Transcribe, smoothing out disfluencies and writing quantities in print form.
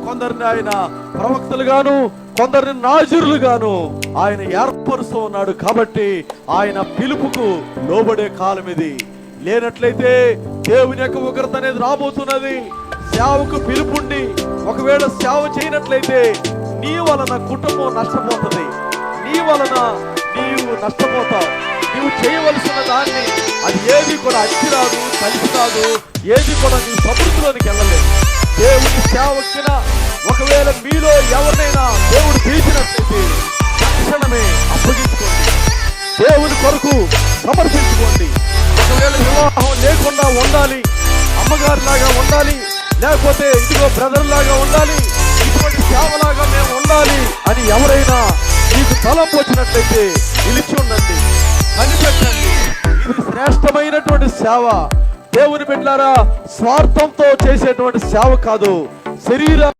కొందరిని ఆయన ప్రవక్తలుగాను, కొందరిని నాజీరులుగాను ఆయన ఏర్పరుస్తూ ఉన్నాడు. కాబట్టి ఆయన పిలుపుకు లోబడే కాలం ఇది. లేనట్లయితే దేవుని యొక్క ఉగ్రత అనేది రాబోతున్నది. సేవకు పిలుపుండి ఒకవేళ సేవ చేయనట్లయితే నీ వలన కుటుంబం నష్టపోతుంది, నీ వలన నీవు నష్టపోతావు. నీవు చేయవలసిన దాన్ని అది ఏది కూడా అచ్చి రాదు, కలిసి రాదు, ఏది కూడా నీ సమృద్ధిలోనికి వెళ్ళలేదు. దేవుని సేవకిన ఒకవేళ మీలో ఎవరినైనా దేవుడు పిలిచినట్లయితే తక్షణమే అప్పగించుకోండి, దేవుని కొరకు సమర్పించుకోండి. ఒకవేళ వివాహం లేకుండా ఉండాలి, అమ్మగారి లాగా ఉండాలి, లేకపోతే ఇదిగో బ్రదర్ లాగా ఉండాలి, ఇటువంటి సేవలాగా మేము ఉండాలి అని ఎవరైనా మీకు తలంపు వచ్చినట్లయితే నిలిచి ఉండండి, కనిపెట్టండి. ఇది శ్రేష్టమైనటువంటి సేవ. దేవుని బిడ్డలారా, స్వార్థంతో చేసేటువంటి సేవ కాదు. శరీర